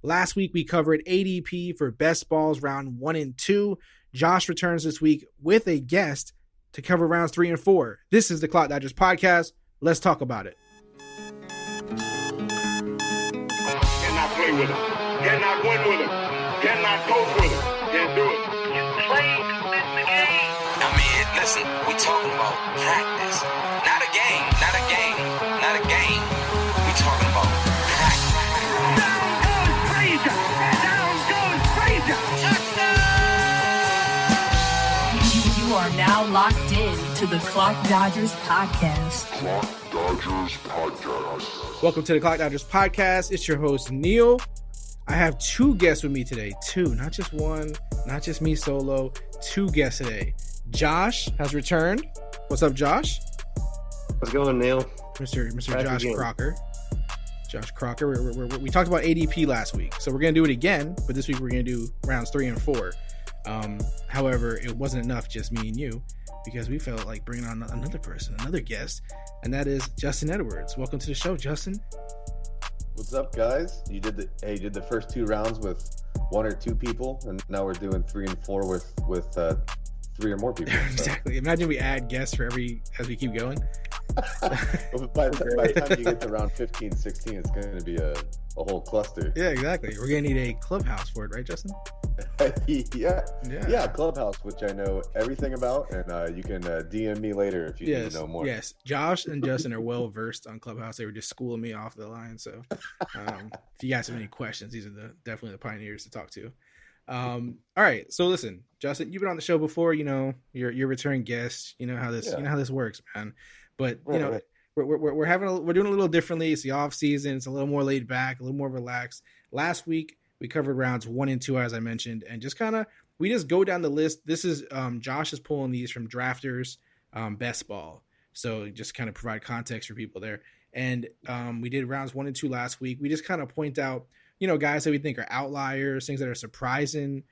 Last week, we covered ADP for best balls round 1 and 2. Josh returns this week with a guest to cover rounds 3 and 4. This is the Clock Dodgers podcast. Let's talk about it. Cannot play with him. Cannot win with him. Cannot coach with him. Can't do it. You play to win the game. I mean, listen, we talking about practice. Not a game. Not a game. Not a game. We talking about practice. Down goes Frazier. Down goes Frazier. Touchdown! You are now locked in to the Clock Dodgers podcast. Clock Dodgers podcast. Welcome to the Clock Dodgers podcast. It's your host, Neal. I have two guests with me today. Two, not just one, not just me solo. Two guests today. Josh has returned. What's up, Josh? How's it going, Neal? Mr. Back Josh again. Crocker. Josh Crocker. We talked about ADP last week, so we're going to do it again, but this week we're going to do rounds 3 and 4. However, it wasn't enough, just me and you, because we felt like bringing on another person, another guest, and that is Justin Edwards. Welcome to the show, Justin. What's up, guys? You did the first 2 rounds with 1 or 2 people, and now we're doing 3 and 4 with 3 or more people. So. Exactly. Imagine we add guests for as we keep going. by the time you get to round 15, 16, it's going to be a whole cluster. Yeah, exactly. We're going to need a clubhouse for it, right, Justin? Yeah, Clubhouse, which I know everything about, and you can DM me later if you need to know more. Yes, Josh and Justin are well versed on Clubhouse. They were just schooling me off the line. So, if you guys have any questions, these are definitely the pioneers to talk to. All right, so listen, Justin, you've been on the show before. You know, you're returning guest. You know how this works, man. But Right. we're doing a little differently. It's the off season. It's a little more laid back, a little more relaxed. Last week we covered rounds 1 and 2, as I mentioned, and we just go down the list. This is Josh is pulling these from Drafters Best Ball, so just kind of provide context for people there. And we did rounds 1 and 2 last week. We just kind of point out, guys that we think are outliers, things that are surprising,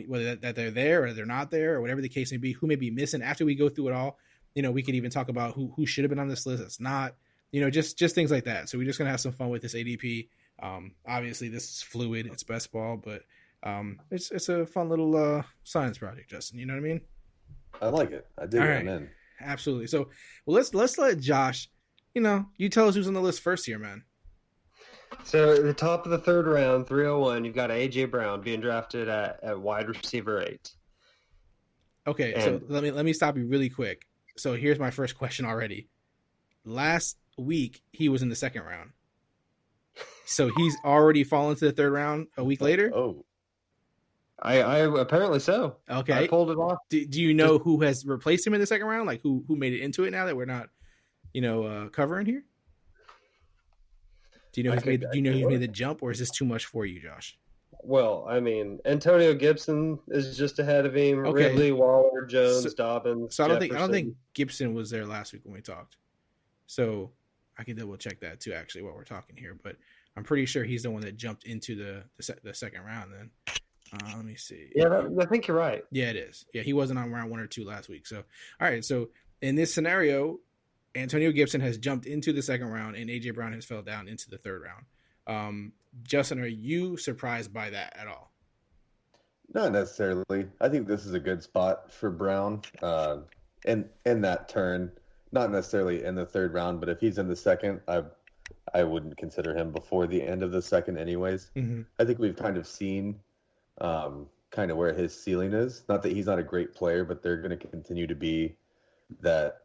whether that they're there or they're not there, or whatever the case may be, who may be missing. After we go through it all, we could even talk about who should have been on this list that's not, just things like that. So we're just going to have some fun with this ADP. Obviously this is fluid, it's best ball, but it's a fun little science project, Justin. You know what I mean? I like it. I did. Right. In. Absolutely. So, well, let's let Josh, you tell us who's on the list first here, man. So at the top of the third round, 301, you've got A.J. Brown being drafted at wide receiver 8. Okay, so let me stop you really quick. So here's my first question already. Last week, he was in the second round. So he's already fallen to the third round a week later? Oh. I apparently so. Okay. I pulled it off. Do you know who has replaced him in the second round? Like who made it into it now that we're not, covering here? Do you know who's made the jump, or is this too much for you, Josh? Well, I mean, Antonio Gibson is just ahead of him. Okay. Ridley, Waller, Jones, Dobbins. So I don't think Jefferson. Gibson was there last week when we talked. So I can double check that too, actually, while we're talking here. But I'm pretty sure he's the one that jumped into the second round. Then let me see. Yeah, I think you're right. Yeah, it is. Yeah, he wasn't on round 1 or 2 last week. So all right. So in this scenario, Antonio Gibson has jumped into the second round, and A.J. Brown has fell down into the third round. Justin, are you surprised by that at all? Not necessarily. I think this is a good spot for Brown in that turn. Not necessarily in the third round, but if he's in the second, I wouldn't consider him before the end of the second anyways. Mm-hmm. I think we've kind of seen kind of where his ceiling is. Not that he's not a great player, but they're going to continue to be that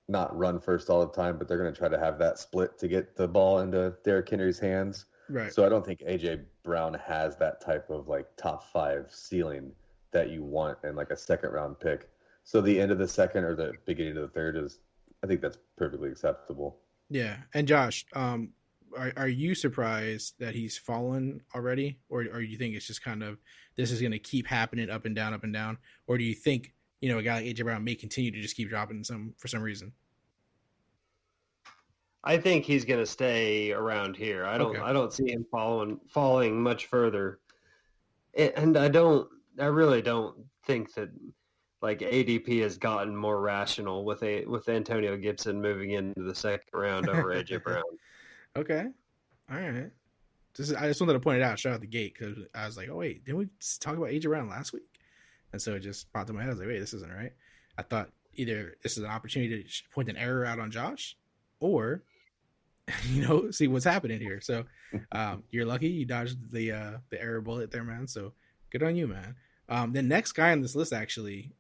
not run first all the time, but they're going to try to have that split to get the ball into Derrick Henry's hands. Right. So I don't think A.J. Brown has that type of like top 5 ceiling that you want in like a second round pick. So the end of the second or the beginning of the third I think that's perfectly acceptable. Yeah. And Josh, are you surprised that he's fallen already? Or do you think it's just kind of, this is going to keep happening up and down? Or do you think, a guy like A.J. Brown may continue to just keep dropping for some reason? I think he's going to stay around here. I don't see him falling much further. And I really don't think that like ADP has gotten more rational with Antonio Gibson moving into the second round over AJ Brown. Okay. All right. I just wanted to point it out, straight out the gate, because I was like, oh wait, didn't we talk about AJ Brown last week? And so it just popped in my head. I was like, wait, this isn't right. I thought either this is an opportunity to point an error out on Josh, or see what's happening here. So you're lucky you dodged the error bullet there, man. So good on you, man. The next guy on this list, actually,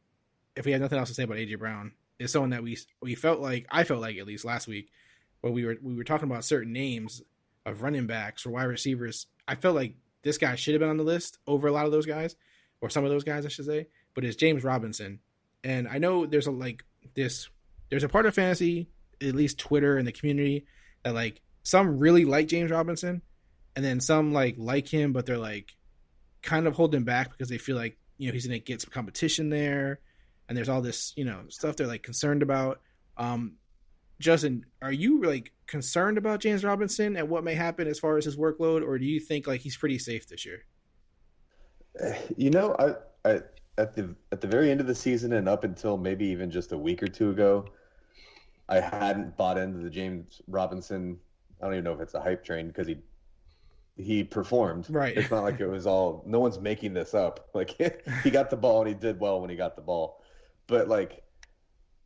if we have nothing else to say about AJ Brown, is someone that I felt like at least last week, when we were talking about certain names of running backs or wide receivers. I felt like this guy should have been on the list over a lot of those guys, or some of those guys, I should say. But it's James Robinson, and I know there's a part of fantasy, at least Twitter and the community, that like some really like James Robinson, and then some like him, but they're like kind of holding back because they feel like he's gonna get some competition there, and there's all this stuff they're like concerned about. Justin, are you like concerned about James Robinson and what may happen as far as his workload, or do you think like he's pretty safe this year? I at the very end of the season and up until maybe even just a week or two ago, I hadn't bought into the James Robinson. I don't even know if it's a hype train, because he performed. Right. It's not like it was all. No one's making this up. Like he got the ball and he did well when he got the ball, but like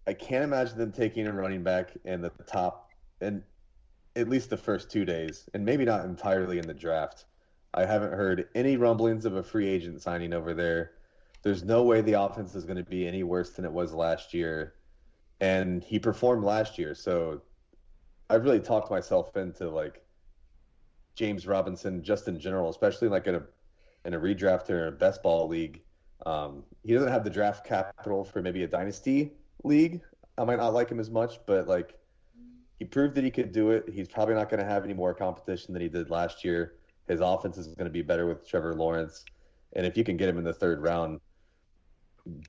I can't imagine them taking a running back in the top, and at least the first 2 days, and maybe not entirely in the draft. I haven't heard any rumblings of a free agent signing over there. There's no way the offense is going to be any worse than it was last year. And he performed last year. So I've really talked myself into like James Robinson just in general, especially like in a redraft or a best ball league. He doesn't have the draft capital for maybe a dynasty league. I might not like him as much, but like he proved that he could do it. He's probably not going to have any more competition than he did last year. His offense is going to be better with Trevor Lawrence. And if you can get him in the third round,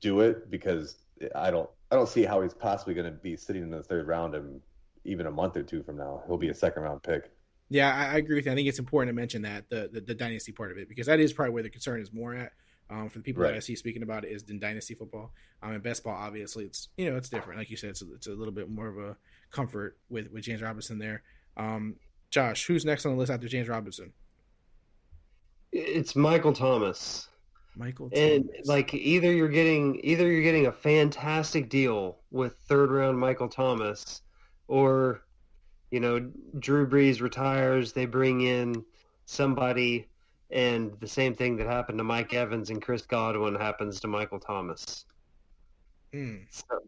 do it, because I don't see how he's possibly going to be sitting in the third round in even a month or two from now. He'll be a second round pick. Yeah, I agree with you. I think it's important to mention that the dynasty part of it, because that is probably where the concern is more at. For the people that I see speaking about it, is in dynasty football. In best ball, obviously, it's it's different. Like you said, it's a little bit more of a comfort with James Robinson there. Josh, who's next on the list after James Robinson? It's Michael Thomas. And like either you're getting a fantastic deal with third round Michael Thomas, or Drew Brees retires, they bring in somebody, and the same thing that happened to Mike Evans and Chris Godwin happens to Michael Thomas. So,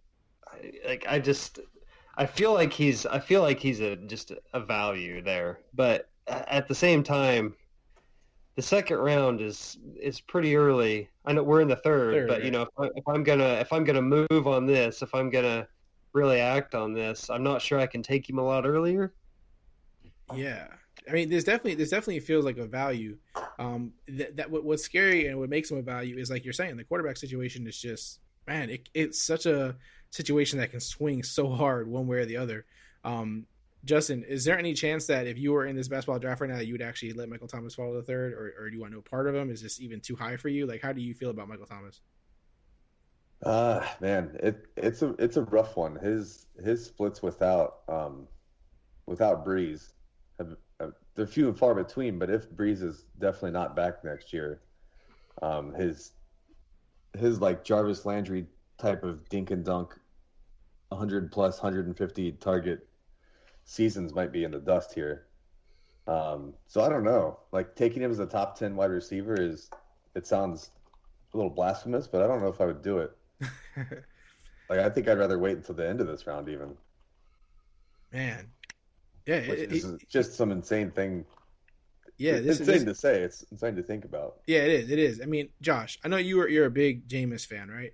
I feel like he's just a value there, but at the same time, the second round is pretty early. I know we're in the third, but if I'm gonna move on this, if I'm gonna really act on this, I'm not sure I can take him a lot earlier. Yeah, I mean, there's definitely feels like a value. What's scary and what makes him a value is, like you're saying, the quarterback situation is just, man, it's such a situation that can swing so hard one way or the other. Justin, is there any chance that if you were in this basketball draft right now, that you would actually let Michael Thomas fall to the third, or do you want no part of him? Is this even too high for you? Like, how do you feel about Michael Thomas? Man, it's a rough one. His splits without Breeze they're few and far between. But if Breeze is definitely not back next year, his like Jarvis Landry type of dink and dunk, 100 plus 150 target seasons might be in the dust here. So I don't know. Like, taking him as a top 10 wide receiver it sounds a little blasphemous, but I don't know if I would do it. Like, I think I'd rather wait until the end of this round even. Man. Yeah. This is just some insane thing. Yeah. It's insane to say. It's insane to think about. Yeah, it is. I mean, Josh, I know you're a big Jameis fan, right?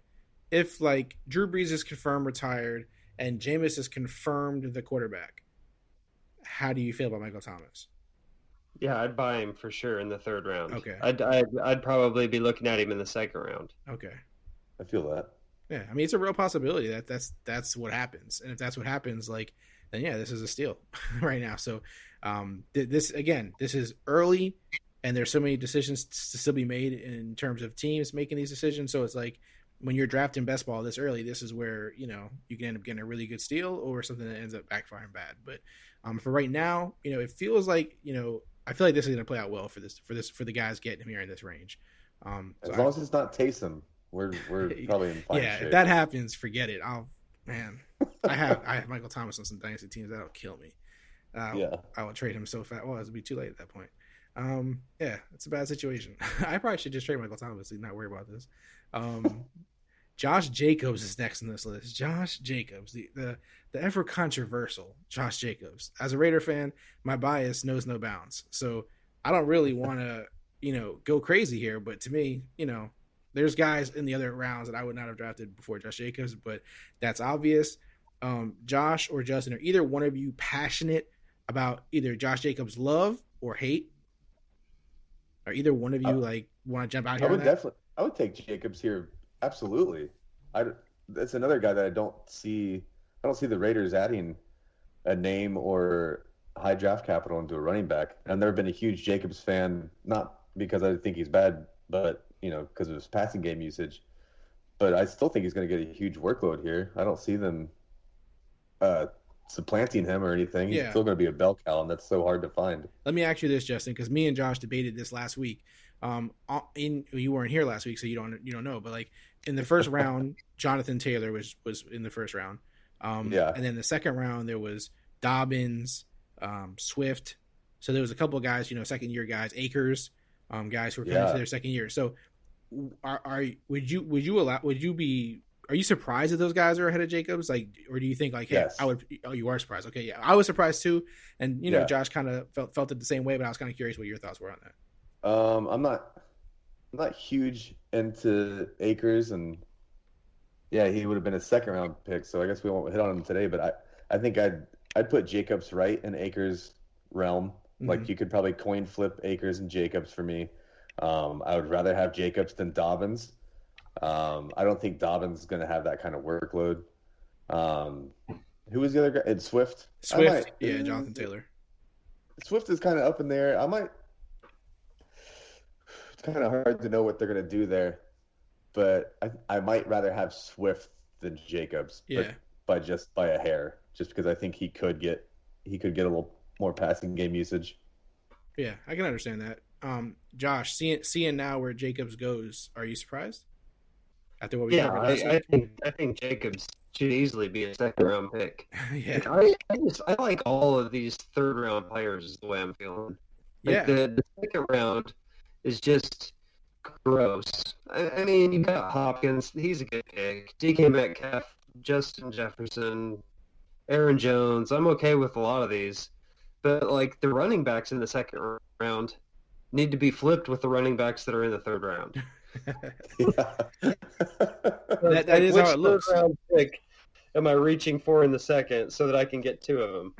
If, like, Drew Brees is confirmed retired and Jameis is confirmed the quarterback, how do you feel about Michael Thomas? Yeah, I'd buy him for sure in the third round. Okay. I'd probably be looking at him in the second round. Okay. I feel that. Yeah, I mean, it's a real possibility that's what happens. And if that's what happens, like, then yeah, this is a steal right now. So this is early, and there's so many decisions to still be made in terms of teams making these decisions. So it's like, when you're drafting best ball this early, this is where, you can end up getting a really good steal or something that ends up backfiring bad. But for right now, it feels like, I feel like this is going to play out well for the guys getting him here in this range. As long as it's not Taysom, we're probably in fine shape. If that happens, forget it. I have Michael Thomas on some dynasty teams that'll kill me. I will trade him so fast. Well, it'll be too late at that point. It's a bad situation. I probably should just trade Michael Thomas and not worry about this. Josh Jacobs is next on this list. Josh Jacobs, the ever controversial Josh Jacobs. As a Raider fan, my bias knows no bounds. So I don't really want to, go crazy here. But to me, there's guys in the other rounds that I would not have drafted before Josh Jacobs, but that's obvious. Josh or Justin, are either one of you passionate about either Josh Jacobs' love or hate? Are either one of you want to jump out here? I would take Jacobs here. Absolutely. That's another guy that I don't see the Raiders adding a name or high draft capital into a running back. I've never been a huge Jacobs fan, not because I think he's bad, but because of his passing game usage. But I still think he's going to get a huge workload here. I don't see them supplanting him or anything. Yeah. He's still going to be a bell cow, and that's so hard to find. Let me ask you this, Justin, because me and Josh debated this last week. You weren't here last week, so you don't know. But in the first round, Jonathan Taylor was in the first round. And then the second round there was Dobbins, Swift. So there was a couple of guys, second year guys, Akers, guys who were coming to their second year. So are you surprised that those guys are ahead of Jacobs? Or do you think hey, yes. I would? Oh, you are surprised. Okay, yeah, I was surprised too. And Josh kind of felt it the same way, but I was kind of curious what your thoughts were on that. I'm not huge into Akers, and he would have been a second round pick, so I guess we won't hit on him today. But I think I'd put Jacobs right in Akers' realm. Mm-hmm. You could probably coin flip Akers and Jacobs for me. I would rather have Jacobs than Dobbins. I don't think Dobbins is going to have that kind of workload. Who was the other guy? It's Swift. Jonathan Taylor. Swift is kind of up in there. It's kind of hard to know what they're going to do there, but I might rather have Swift than Jacobs. Yeah. But by a hair, just because I think he could get a little more passing game usage. Yeah, I can understand that. Josh, seeing now where Jacobs goes, are you surprised? After what we covered last week? I think Jacobs should easily be a second round pick. Yeah. I like all of these third round players is the way I'm feeling. The second round is just gross. I mean, you got Hopkins. He's a good pick. DK Metcalf, Justin Jefferson, Aaron Jones. I'm okay with a lot of these. But, the running backs in the second round need to be flipped with the running backs that are in the third round. That is how it looks. Which third round pick am I reaching for in the second so that I can get two of them?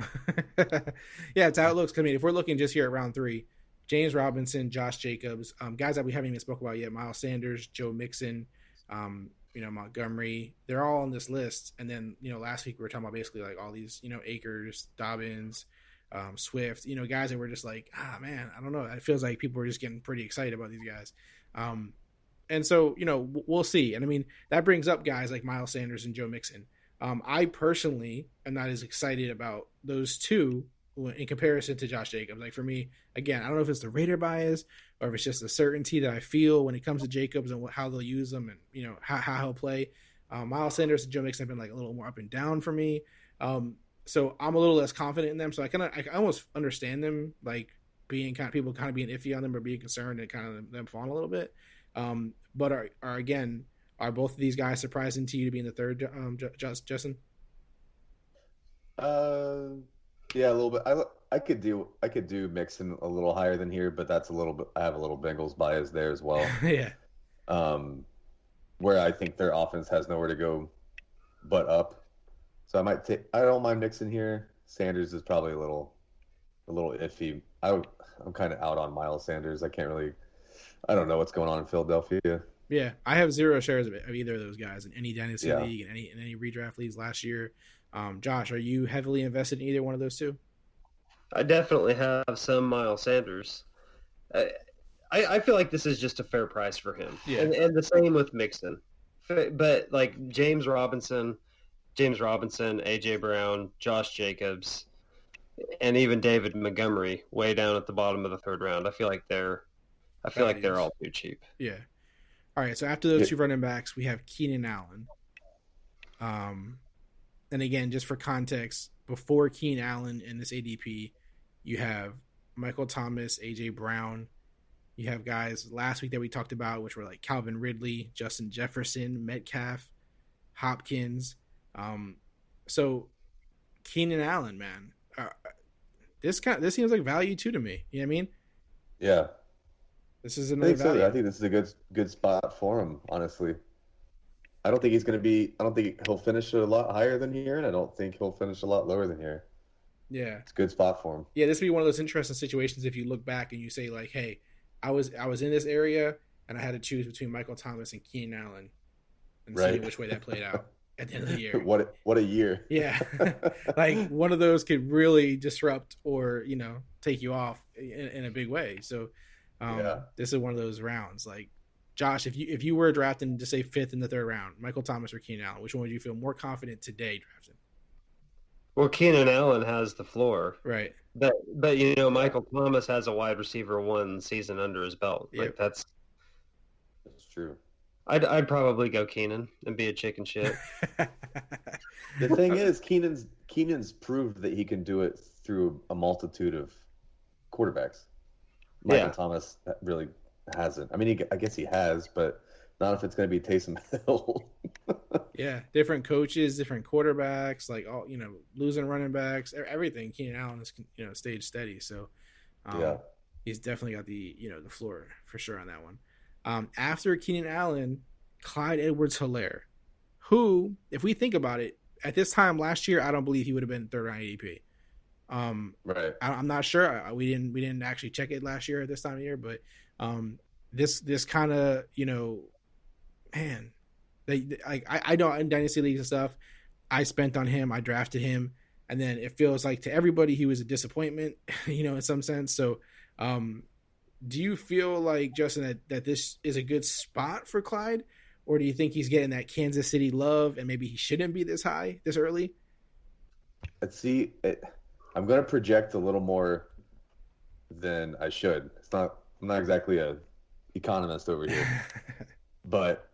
Yeah, it's how it looks. I mean, if we're looking just here at round 3, James Robinson, Josh Jacobs, guys that we haven't even spoke about yet, Miles Sanders, Joe Mixon, Montgomery, they're all on this list. And then, last week we were talking about basically all these, Akers, Dobbins, Swift, guys that were just man, I don't know. It feels like people were just getting pretty excited about these guys. And so, we'll see. And I mean, that brings up guys like Miles Sanders and Joe Mixon. I personally am not as excited about those two in comparison to Josh Jacobs. For me, again, I don't know if it's the Raider bias or if it's just the certainty that I feel when it comes to Jacobs and how they'll use them and, how he'll play. Miles Sanders and Joe Mixon have been a little more up and down for me. So I'm a little less confident in them. So I almost understand them, being people being iffy on them or being concerned and kind of them falling a little bit. But are both of these guys surprising to you to be in the third, Justin? Yeah, a little bit. I could do Mixon a little higher than here, but that's a little bit. I have a little Bengals bias there as well. Yeah. Where I think their offense has nowhere to go but up. So I don't mind Mixon here. Sanders is probably a little iffy. I'm kind of out on Miles Sanders. I don't know what's going on in Philadelphia. Yeah, I have 0 shares of either of those guys in any dynasty league and in any redraft leagues last year. Josh, are you heavily invested in either one of those two? I definitely have some Miles Sanders. I feel like this is just a fair price for him. Yeah. And the same with Mixon. But James Robinson, AJ Brown, Josh Jacobs, and even David Montgomery way down at the bottom of the third round. I feel like they're all too cheap. Yeah. All right. So after those two running backs, we have Keenan Allen. And again, just for context, before Keenan Allen in this ADP, you have Michael Thomas, AJ Brown. You have guys last week that we talked about, which were like Calvin Ridley, Justin Jefferson, Metcalf, Hopkins. So Keenan Allen, man, this seems like value too to me. You know what I mean? Yeah. This is another value. I think this is a good spot for him, honestly. I don't think he'll finish a lot higher than here, and I don't think he'll finish a lot lower than here. Yeah. It's a good spot for him. Yeah, this would be one of those interesting situations if you look back and you say, like, hey, I was in this area and I had to choose between Michael Thomas and Keenan Allen and see which way that played out at the end of the year. What a year. Yeah. Like one of those could really disrupt or, take you off in a big way. So this is one of those rounds. Like, Josh, if you were drafting to say 5th in the 3rd round, Michael Thomas or Keenan Allen, which one would you feel more confident today drafting? Well, Keenan Allen has the floor, right? But Michael Thomas has a wide receiver 1 season under his belt. Yep. Like that's true. I'd probably go Keenan and be a chicken shit. The thing is, Keenan's proved that he can do it through a multitude of quarterbacks. Michael Thomas really hasn't. I mean, I guess he has, but not if it's going to be Taysom Hill. Yeah, different coaches, different quarterbacks, like all losing running backs, everything. Keenan Allen is stayed steady, so he's definitely got the the floor for sure on that one. After Keenan Allen, Clyde Edwards-Hilaire, who, if we think about it, at this time last year, I don't believe he would have been 3rd round ADP. Right. I'm not sure. We didn't actually check it last year at this time of year, but this kind of man, I don't in dynasty leagues and stuff. I spent on him. I drafted him, and then it feels like to everybody he was a disappointment, in some sense. So, do you feel like, Justin, that this is a good spot for Clyde, or do you think he's getting that Kansas City love and maybe he shouldn't be this high this early? I'm going to project a little more than I should. I'm not exactly a economist over here, but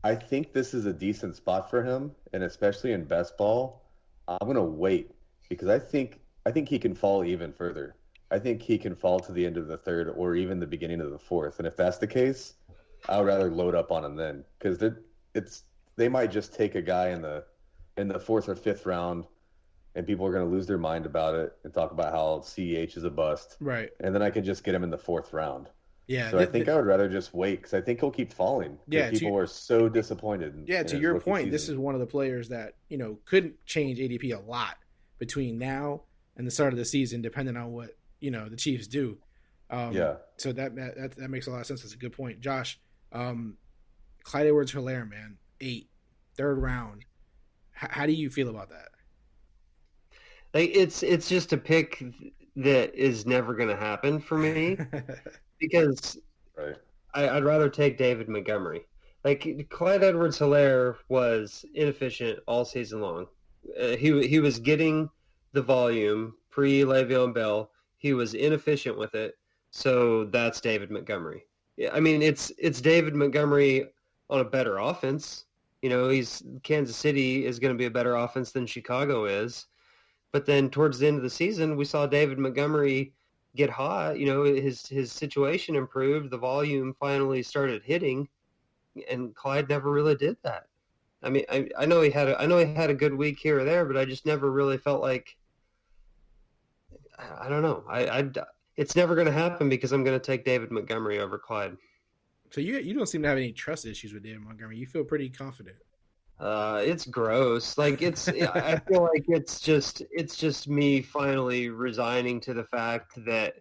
I think this is a decent spot for him, and especially in best ball, I'm going to wait because I think he can fall even further. I think he can fall to the end of the 3rd or even the beginning of the 4th, and if that's the case, I would rather load up on him then because they might just take a guy in the 4th or 5th round, and people are going to lose their mind about it and talk about how CEH is a bust, right? And then I can just get him in the 4th round. Yeah, so I think I would rather just wait because I think he'll keep falling. Yeah, people are so disappointed. To your point, this is one of the players that couldn't change ADP a lot between now and the start of the season, depending on what the Chiefs do. So that makes a lot of sense. That's a good point, Josh. Clyde Edwards-Hilaire, man, 8, 3rd round. How do you feel about that? Like it's just a pick that is never going to happen for me. Because I'd rather take David Montgomery. Like Clyde Edwards-Hilaire was inefficient all season long. He was getting the volume pre-Le'Veon Bell. He was inefficient with it. So that's David Montgomery. Yeah, I mean it's David Montgomery on a better offense. Kansas City is going to be a better offense than Chicago is. But then towards the end of the season, we saw David Montgomery get hot. His situation improved. The volume finally started hitting, and Clyde never really did that. I mean, I know he had a good week here or there, but I just never really felt like. I don't know. It's never going to happen because I'm going to take David Montgomery over Clyde. So you don't seem to have any trust issues with David Montgomery. You feel pretty confident. It's gross. Like I feel like it's just me finally resigning to the fact that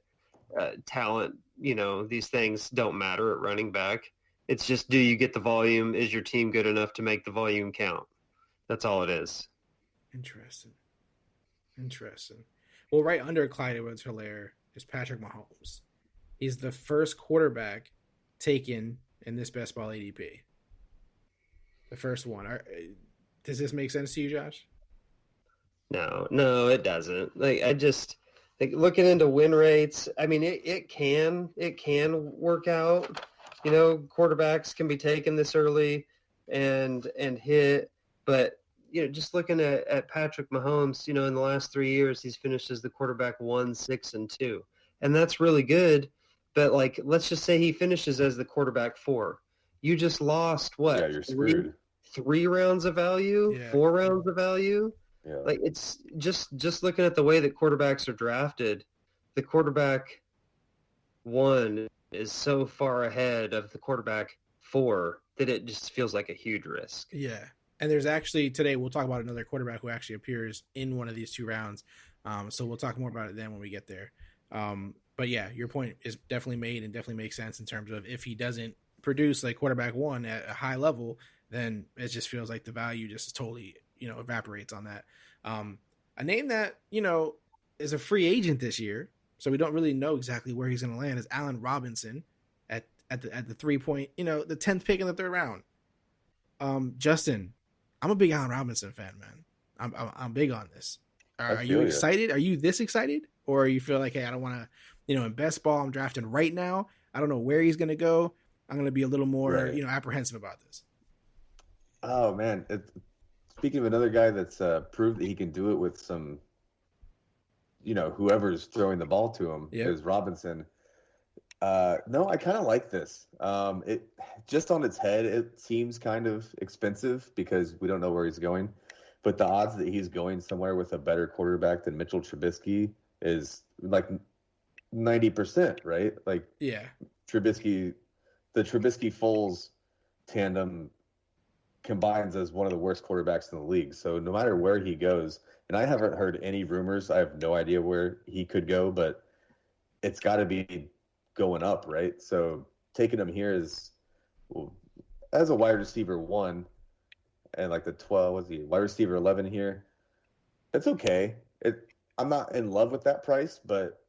talent, these things don't matter at running back. It's just, do you get the volume? Is your team good enough to make the volume count? That's all it is. Interesting. Well, right under Clyde Edwards-Hilaire is Patrick Mahomes. He's the first quarterback taken in this best ball ADP. The first one. Does this make sense to you, Josh? No, it doesn't. Like I just like looking into win rates. I mean, it can work out. You know, quarterbacks can be taken this early and hit, but just looking at Patrick Mahomes, in the last 3 years, he's finished as the quarterback 1, 6, and 2, and that's really good. But like, let's just say he finishes as the quarterback 4. You just lost what? Yeah, you're screwed. 3 rounds of value, 4 rounds of value. Yeah. Like it's just looking at the way that quarterbacks are drafted, the quarterback 1 is so far ahead of the quarterback 4 that it just feels like a huge risk. Yeah. And there's actually today we'll talk about another quarterback who actually appears in one of these 2 rounds. So we'll talk more about it then when we get there. But yeah, your point is definitely made and definitely makes sense in terms of if he doesn't produce like quarterback 1 at a high level, then it just feels like the value just totally, evaporates on that. A name that, is a free agent this year, so we don't really know exactly where he's going to land, is Allen Robinson at the 3-point, the 10th pick in the 3rd round. Justin, I'm a big Allen Robinson fan, man. I'm big on this. Are you excited? Are you this excited? Or you feel like, hey, I don't want to, in best ball, I'm drafting right now. I don't know where he's going to go. I'm going to be a little more, apprehensive about this. Oh, man. Speaking of another guy that's proved that he can do it with some, whoever's throwing the ball to him is Robinson. No, I kind of like this. It just on its head, it seems kind of expensive because we don't know where he's going. But the odds that he's going somewhere with a better quarterback than Mitchell Trubisky is like 90%, right? Like, yeah, the Trubisky-Foles tandem combines as one of the worst quarterbacks in the league. So no matter where he goes, and I haven't heard any rumors, I have no idea where he could go, but it's got to be going up, right? So taking him here is, well, as a wide receiver 1 and like the 12, what's he, wide receiver 11 here, it's okay. I'm not in love with that price, but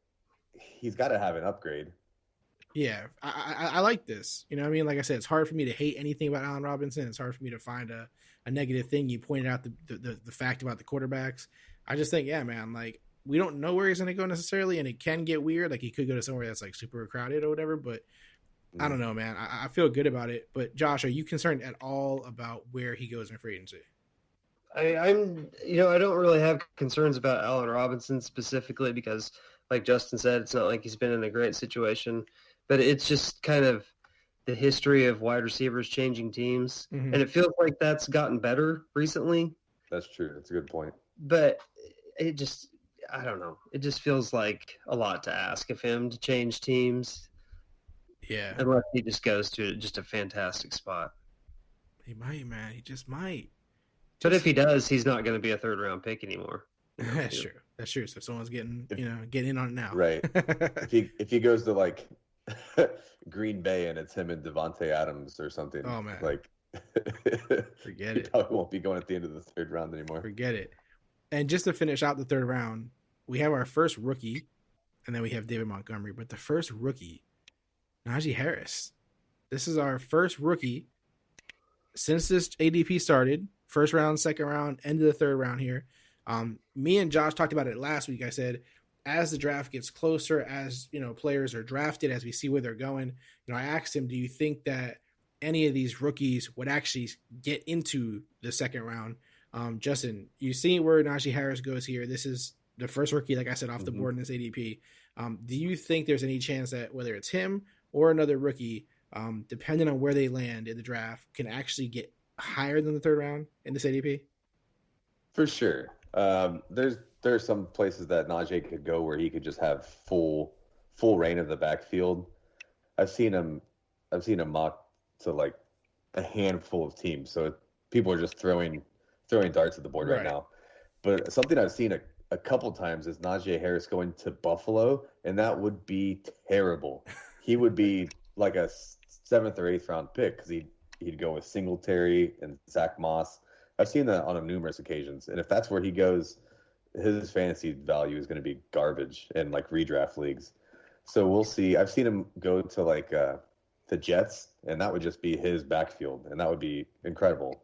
he's got to have an upgrade. Yeah, I like this. You know what I mean? Like I said, it's hard for me to hate anything about Allen Robinson. It's hard for me to find a negative thing. You pointed out the fact about the quarterbacks. I just think, yeah, man, like we don't know where he's going to go necessarily, and it can get weird. Like he could go to somewhere that's like super crowded or whatever, but I don't know, man. I feel good about it. But Josh, are you concerned at all about where he goes in free agency? I'm I don't really have concerns about Allen Robinson specifically because, like Justin said, it's not like he's been in a great situation. But it's just kind of the history of wide receivers changing teams. Mm-hmm. And it feels like that's gotten better recently. That's true. That's a good point. But it just, I don't know. It just feels like a lot to ask of him to change teams. Yeah. Unless he just goes to just a fantastic spot. He might, man. He just might. But if he does, he's not going to be a 3rd-round pick anymore. That's true. That's true. So if someone's getting in on it now. Right. if he goes to like Green Bay and it's him and Devontae Adams or something. Oh man, like forget it. He probably won't be going at the end of the 3rd round anymore. Forget it. And just to finish out the 3rd round, we have our first rookie, and then we have David Montgomery. But the first rookie, Najee Harris. This is our first rookie since this ADP started. 1st round, 2nd round, end of the 3rd round here. Me and Josh talked about it last week. I said, as the draft gets closer, as players are drafted, as we see where they're going, I asked him, do you think that any of these rookies would actually get into the 2nd round? Justin, you see where Najee Harris goes here. This is the first rookie, like I said, off the board in this ADP. Do you think there's any chance that whether it's him or another rookie, depending on where they land in the draft, can actually get higher than the 3rd round in this ADP? For sure. There are some places that Najee could go where he could just have full reign of the backfield. I've seen him mock to like a handful of teams. So people are just throwing darts at the board right now. But something I've seen a couple times is Najee Harris going to Buffalo, and that would be terrible. He would be like a 7th or 8th round pick because he'd go with Singletary and Zach Moss. I've seen that on numerous occasions. And if that's where he goes, his fantasy value is going to be garbage in like redraft leagues. So we'll see. I've seen him go to like the Jets, and that would just be his backfield, and that would be incredible.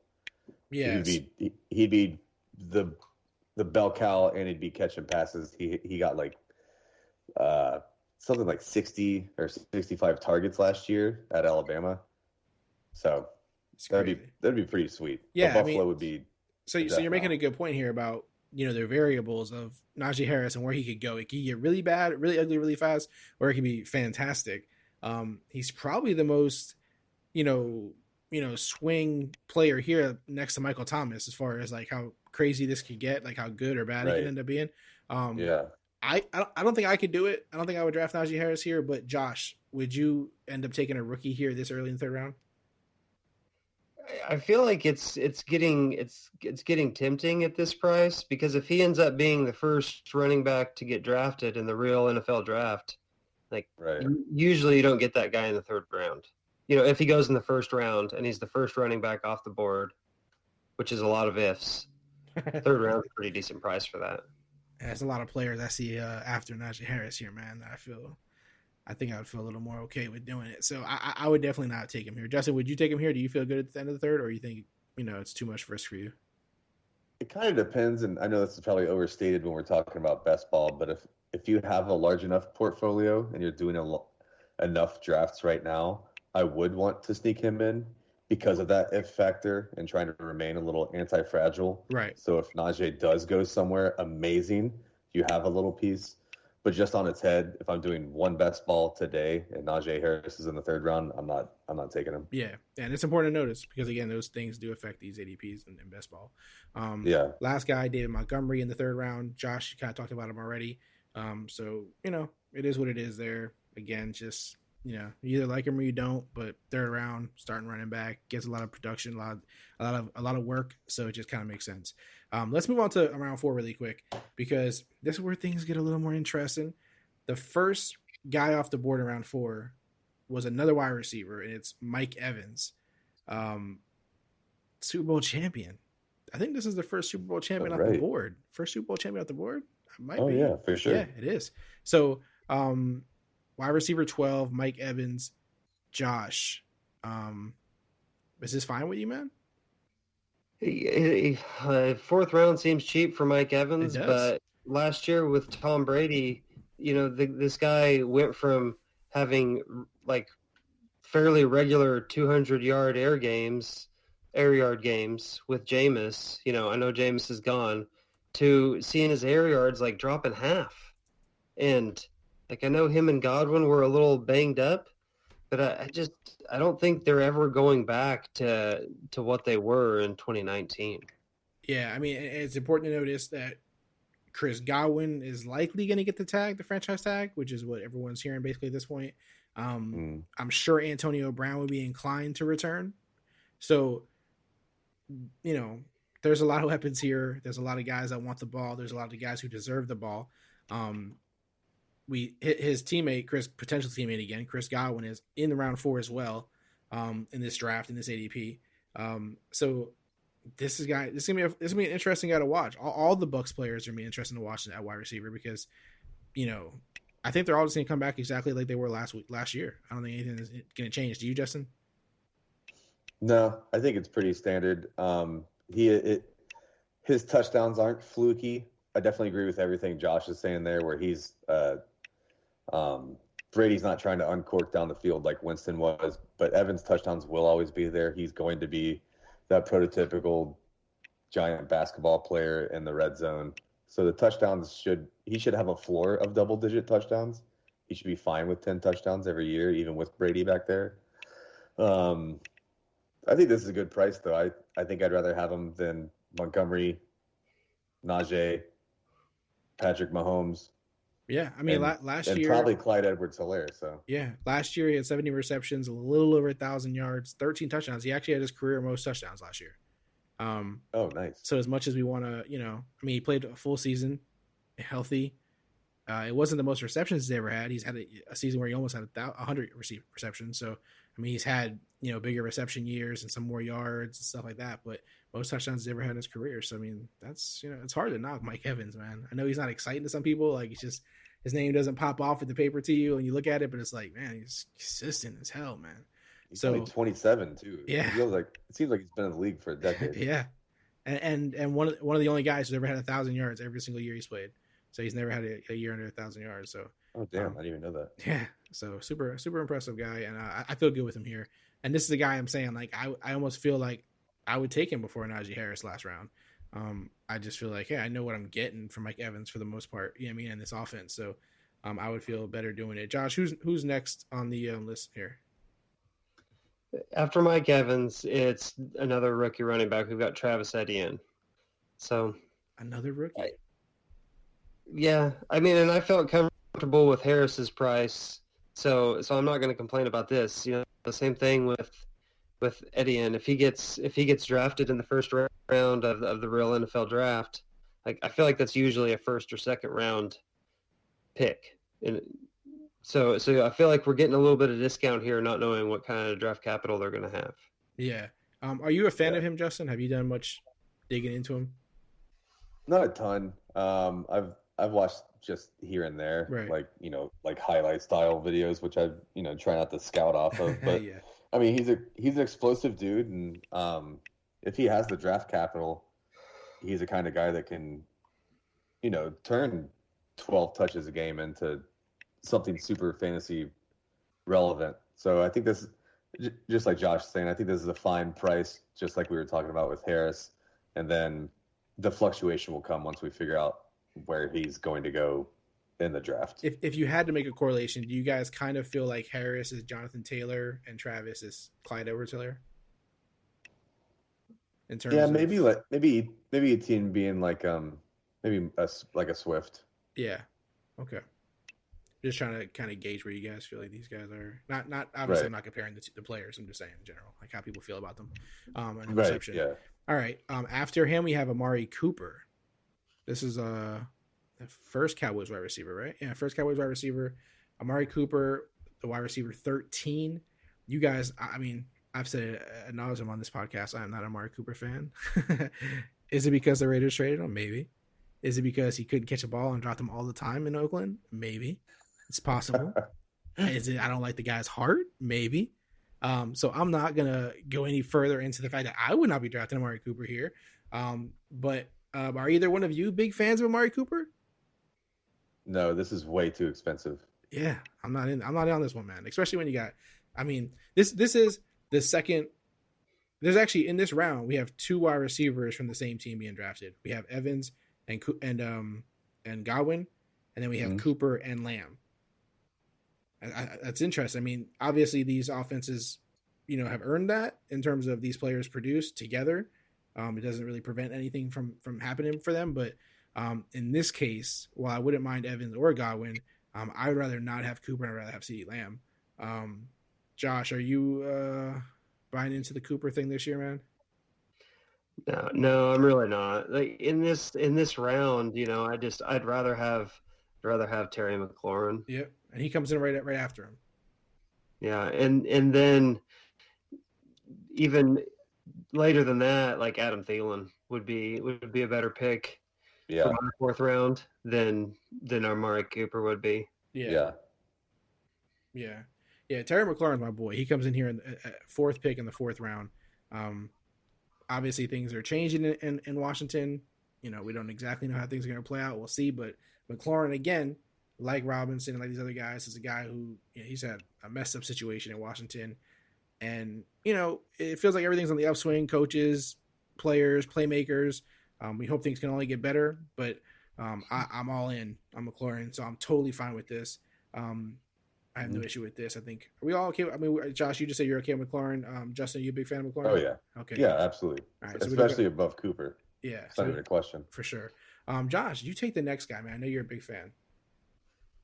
Yeah, he'd be the the bell cow, and he'd be catching passes. He got like something like 60 or 65 targets last year at Alabama. So that'd be pretty sweet. Yeah, but Buffalo would be. So you're making a good point here about their variables of Najee Harris and where he could go. It could get really bad, really ugly, really fast, or it could be fantastic. He's probably the most swing player here next to Michael Thomas as far as like how crazy this could get, like how good or bad it could end up being. I don't think I could do it. I don't think I would draft Najee Harris here, but Josh, would you end up taking a rookie here this early in the third round? I feel like it's getting tempting at this price, because if he ends up being the first running back to get drafted in the real NFL draft, usually you don't get that guy in the third round. If he goes in the first round and he's the first running back off the board, which is a lot of ifs, third round is a pretty decent price for that. There's a lot of players I see after Najee Harris here, man. I think I would feel a little more okay with doing it. So I would definitely not take him here. Justin, would you take him here? Do you feel good at the end of the third, or you think, it's too much risk for you? It kind of depends, and I know this is probably overstated when we're talking about best ball, but if you have a large enough portfolio and you're doing enough drafts right now, I would want to sneak him in because of that if factor and trying to remain a little anti-fragile. Right. So if Najee does go somewhere amazing, you have a little piece. But just on its head, if I'm doing one best ball today and Najee Harris is in the third round, I'm not taking him. Yeah, and it's important to notice because again, those things do affect these ADPs in best ball. Last guy, David Montgomery in the third round. Josh, you kind of talked about him already. So it is what it is. There again, just you either like him or you don't. But third round, starting running back, gets a lot of production, a lot of work. So it just kind of makes sense. Let's move on to round 4 really quick, because this is where things get a little more interesting. The first guy off the board in round 4 was another wide receiver, and it's Mike Evans, Super Bowl champion. I think this is the first Super Bowl champion off the board. First Super Bowl champion off the board? Might be. Yeah, for sure. Yeah, it is. So, wide receiver 12, Mike Evans. Josh, is this fine with you, man? Fourth round seems cheap for Mike Evans, but last year with Tom Brady, this guy went from having like fairly regular 200-yard air yard games with Jameis. I know Jameis is gone, to seeing his air yards like drop in half. And like I know him and Godwin were a little banged up, but I don't think they're ever going back to what they were in 2019. Yeah, I mean, it's important to notice that Chris Godwin is likely going to get the franchise tag, which is what everyone's hearing basically at this point. I'm sure Antonio Brown would be inclined to return. So, there's a lot of weapons here. There's a lot of guys that want the ball. There's a lot of guys who deserve the ball. His teammate, potential teammate again, Chris Godwin, is in the round 4 as well, in this draft, in this ADP. So this is gonna be an interesting guy to watch. All the Bucs players are gonna be interesting to watch at wide receiver because, I think they're all just gonna come back exactly like they were last year. I don't think anything is gonna change. Do you, Justin? No, I think it's pretty standard. His touchdowns aren't fluky. I definitely agree with everything Josh is saying there, where he's Brady's not trying to uncork down the field like Winston was, but Evans' touchdowns will always be there. He's going to be that prototypical giant basketball player in the red zone. So the touchdowns he should have a floor of double-digit touchdowns. He should be fine with 10 touchdowns every year, even with Brady back there. I think this is a good price, though. I think I'd rather have him than Montgomery, Najee, Patrick Mahomes. Yeah, I mean, last year... And probably Clyde Edwards-Hilaire, so... Yeah, last year he had 70 receptions, a little over 1,000 yards, 13 touchdowns. He actually had his career most touchdowns last year. Oh, nice. So as much as we want to, he played a full season, healthy. It wasn't the most receptions he's ever had. He's had a season where he almost had 100 receptions. So, he's had, bigger reception years and some more yards and stuff like that. But most touchdowns he's ever had in his career. So, that's, it's hard to knock Mike Evans, man. I know he's not exciting to some people. Like, it's just his name doesn't pop off at the paper to you and you look at it, but it's like, man, he's consistent as hell, man. He's only 27 too. Yeah. It seems like he's been in the league for a decade. Yeah. and one of the only guys who's ever had 1,000 yards every single year he's played. So he's never had a year under 1,000 yards. So oh damn, I didn't even know that. yeah, so super impressive guy, and I feel good with him here. And this is the guy I'm saying, like, I almost feel like I would take him before Najee Harris last round. I just feel like, hey, I know what I'm getting from Mike Evans for the most part. You know what I mean, in this offense. So I would feel better doing it. Josh, who's next on the list here? After Mike Evans, it's another rookie running back. We've got Travis Etienne. So another rookie. Yeah, I mean, and I felt comfortable with Harris's price, so I'm not going to complain about this. You know, the same thing with Etienne. If he gets drafted in the first round of the real NFL draft, like I feel like that's usually a first or second round pick, and so I feel like we're getting a little bit of discount here, not knowing what kind of draft capital they're going to have. Yeah. Are you a fan of him, Justin? Have you done much digging into him? Not a ton. I've watched just here and there, right. like, you know, like highlight style videos, which I, you know, try not to scout off of. But yeah. I mean, he's an explosive dude, and if he has the draft capital, he's the kind of guy that can, you know, turn 12 touches a game into something super fantasy relevant. So I think this, just like Josh was saying, I think this is a fine price, just like we were talking about with Harris, and then the fluctuation will come once we figure out where he's going to go in the draft. If you had to make a correlation, do you guys kind of feel like Harris is Jonathan Taylor and Travis is Clyde Edwards-Helaire? In terms of... maybe a team being like maybe like a Swift. Yeah. Okay. Just trying to kind of gauge where you guys feel like these guys are. Not obviously right. I'm not comparing the players. I'm just saying in general, like how people feel about them. And right. Yeah. All right. After him, we have Amari Cooper. This is the first Cowboys wide receiver, right? Yeah, first Cowboys wide receiver. Amari Cooper, the wide receiver 13. You guys, I mean, I've said it ad nauseum on this podcast, I'm not an Amari Cooper fan. Is it because the Raiders traded him? Maybe. Is it because he couldn't catch a ball and dropped them all the time in Oakland? Maybe. It's possible. Is it I don't like the guy's heart? Maybe. So I'm not going to go any further into the fact that I would not be drafting Amari Cooper here. But are either one of you big fans of Amari Cooper? No, this is way too expensive. Yeah, I'm not in on this one, man. Especially when you got, I mean, this is the second. There's actually in this round we have two wide receivers from the same team being drafted. We have Evans and Godwin, and then we have Cooper and Lamb. That's interesting. I mean, obviously these offenses, you know, have earned that in terms of these players produced together. It doesn't really prevent anything from happening for them. But in this case, while I wouldn't mind Evans or Godwin, I would rather not have Cooper and I'd rather have CeeDee Lamb. Josh, are you buying into the Cooper thing this year, man? No, I'm really not. Like in this round, you know, I'd rather have Terry McLaurin. Yep, and he comes in right after him. Yeah, and then even later than that, like Adam Thielen would be a better pick for my fourth round than Amari Cooper would be. Yeah. Terry McLaurin's my boy. He comes in here in fourth pick in the fourth round. Obviously things are changing in Washington. You know, we don't exactly know how things are going to play out. We'll see, but McLaurin again, like Robinson and like these other guys, is a guy who, you know, he's had a messed up situation in Washington. And, you know, it feels like everything's on the upswing, coaches, players, playmakers. We hope things can only get better, but I'm all in on McLaurin, so I'm totally fine with this. I have no issue with this. I think, are we all okay? I mean, Josh, you just said you're okay with McLaurin. Justin, are you a big fan of McLaurin? Oh, yeah. Okay. Yeah, absolutely. All right, especially above Cooper. Yeah. It's not even a question. For sure. Josh, you take the next guy, man. I know you're a big fan.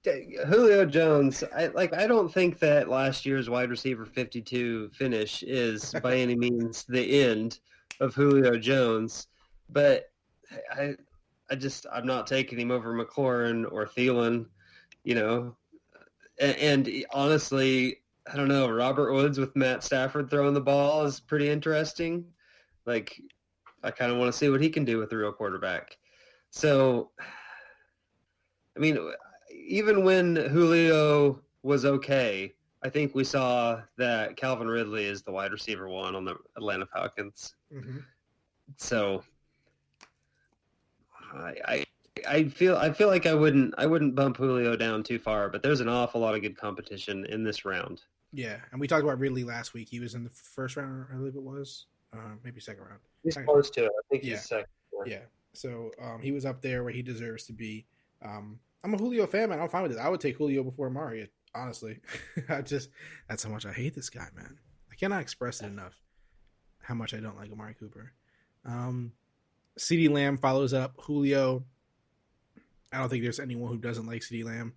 Julio Jones. I don't think that last year's wide receiver 52 finish is by any means the end of Julio Jones, but I'm not taking him over McLaurin or Thielen, you know. And honestly, I don't know. Robert Woods with Matt Stafford throwing the ball is pretty interesting. Like, I kind of want to see what he can do with the real quarterback. So, I mean, even when Julio was okay, I think we saw that Calvin Ridley is the wide receiver one on the Atlanta Falcons. Mm-hmm. So, I feel like I wouldn't bump Julio down too far, but there's an awful lot of good competition in this round. Yeah, and we talked about Ridley last week. He was in the first round, I believe it was, maybe second round. He's close to it. I think he's second. Yeah, so he was up there where he deserves to be. I'm a Julio fan, man. I'm fine with it. I would take Julio before Amari, honestly. That's how much I hate this guy, man. I cannot express it enough how much I don't like Amari Cooper. CeeDee Lamb follows up Julio. I don't think there's anyone who doesn't like CeeDee Lamb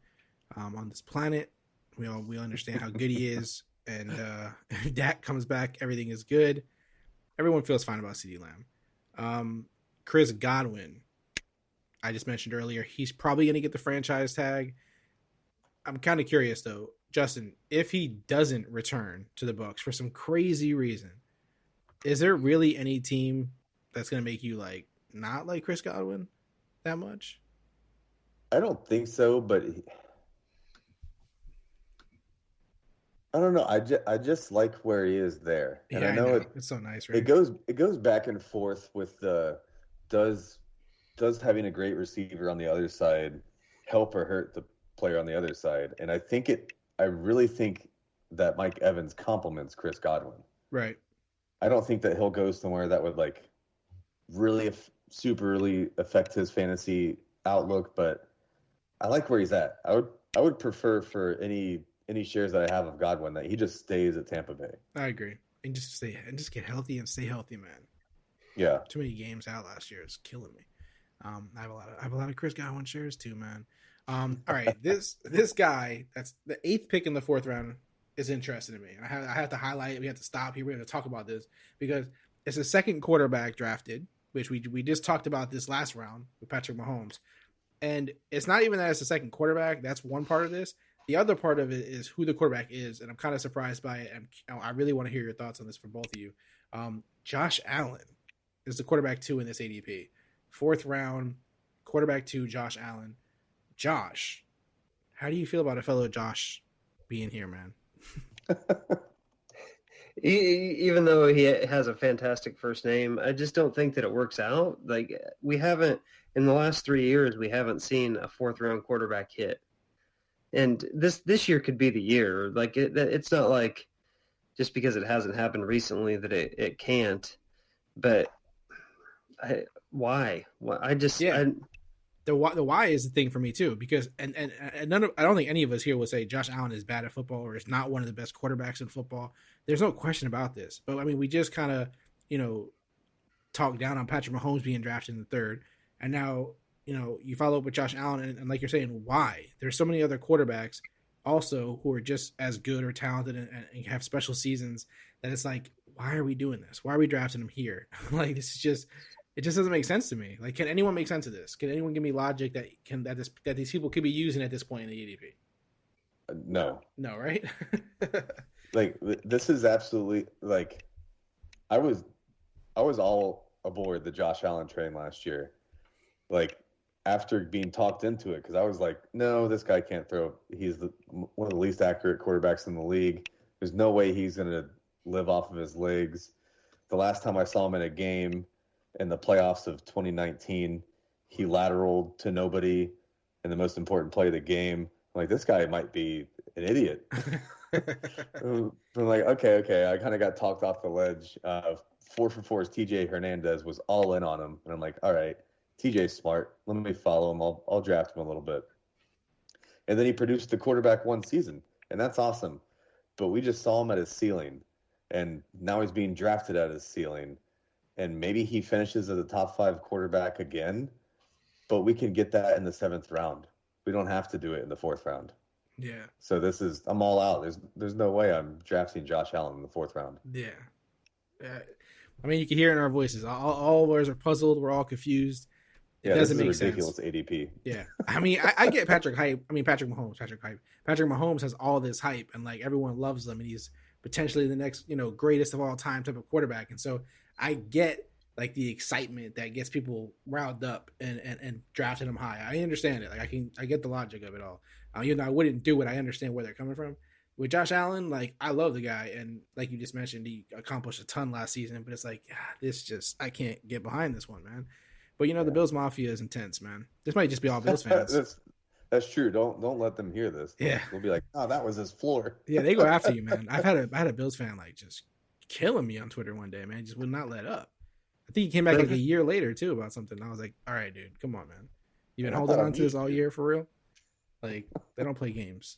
on this planet. We understand how good he is, and if Dak comes back, everything is good. Everyone feels fine about CeeDee Lamb. Chris Godwin, I just mentioned earlier, he's probably going to get the franchise tag. I'm kind of curious though, Justin, if he doesn't return to the Bucs for some crazy reason, is there really any team that's going to make you like not like Chris Godwin that much? I don't think so, but I don't know. I just like where he is there, and yeah, I know it's so nice, right? It goes back and forth with does having a great receiver on the other side help or hurt the player on the other side, and I really think that Mike Evans complements Chris Godwin. Right. I don't think that he'll go somewhere that would like really superly affect his fantasy outlook, but I like where he's at. I would prefer for any shares that I have of Godwin that he just stays at Tampa Bay. I agree. And just get healthy and stay healthy, man. Yeah. Too many games out last year is killing me. I have a lot of Chris Godwin shares too, man. All right, this guy that's the 8th pick in the 4th round is interesting to me. I have to highlight it. We have to stop here. We have to talk about this because it's the second quarterback drafted, which we just talked about this last round with Patrick Mahomes. And it's not even that it's the second quarterback. That's one part of this. The other part of it is who the quarterback is, and I'm kind of surprised by it. And I really want to hear your thoughts on this for both of you. Josh Allen is the quarterback 2 in this ADP. 4th round, quarterback 2, Josh Allen. Josh, how do you feel about a fellow Josh being here, man? Even though he has a fantastic first name, I just don't think that it works out. Like we haven't in the last 3 years, we haven't seen a 4th round quarterback hit, and this year could be the year. Like it's not like just because it hasn't happened recently that it can't. But why? The why is the thing for me too, because and I don't think any of us here would say Josh Allen is bad at football or is not one of the best quarterbacks in football. There's no question about this. But I mean, we just kind of, talked down on Patrick Mahomes being drafted in the 3rd. And now, you follow up with Josh Allen and like you're saying, why? There's so many other quarterbacks also who are just as good or talented and have special seasons that it's like, why are we doing this? Why are we drafting him here? Like, this is just, it just doesn't make sense to me. Like, can anyone make sense of this? Can anyone give me logic that these people could be using at this point in the ADP? No, right? Like, this is absolutely like, I was all aboard the Josh Allen train last year. Like, after being talked into it, because I was like, no, this guy can't throw. He's one of the least accurate quarterbacks in the league. There's no way he's going to live off of his legs. The last time I saw him in a game in the playoffs of 2019, he lateraled to nobody in the most important play of the game. I'm like, this guy might be an idiot. I'm like, okay. I kind of got talked off the ledge. 4-for-4's TJ Hernandez was all in on him. And I'm like, all right, TJ's smart. Let me follow him. I'll draft him a little bit. And then he produced the quarterback 1 season, and that's awesome. But we just saw him at his ceiling, and now he's being drafted at his ceiling. And maybe he finishes as a top 5 quarterback again, but we can get that in the 7th round. We don't have to do it in the 4th round. Yeah. So I'm all out. There's no way I'm drafting Josh Allen in the 4th round. Yeah. I mean, you can hear it in our voices. All of us are puzzled. We're all confused. It doesn't make sense. Ridiculous ADP. Yeah. I mean, I get Patrick Mahomes hype. Patrick Mahomes has all this hype, and like everyone loves him, and he's potentially the next, greatest of all time type of quarterback. And so I get like the excitement that gets people riled up and drafting him high. I understand it. Like I get the logic of it all. Even though I wouldn't do it, I understand where they're coming from. With Josh Allen, like, I love the guy, and like you just mentioned, he accomplished a ton last season, but it's like, I can't get behind this one, man. But the Bills Mafia is intense, man. This might just be all Bills fans. That's true. Don't let them hear this. Yeah. They'll be like, oh, that was his floor. Yeah, they go after you, man. I had a Bills fan like just killing me on Twitter one day, man. Just would not let up. I think he came back like a year later too about something. I was like, all right, dude, come on, man. You've been holding on to this all year for real? Like, they don't play games.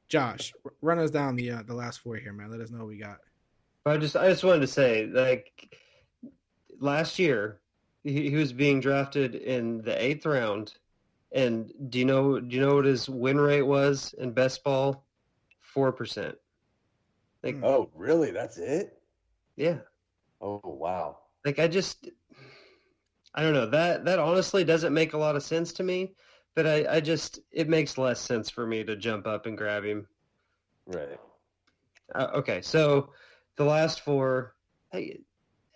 Josh, run us down the last 4 here, man. Let us know what we got. I just wanted to say, like, last year he was being drafted in the 8th round, and do you know what his win rate was in best ball? 4%. Like, oh, really? That's it? Yeah. Oh, wow. Like, I don't know. That honestly doesn't make a lot of sense to me, but it makes less sense for me to jump up and grab him. Right. Okay, so the last 4,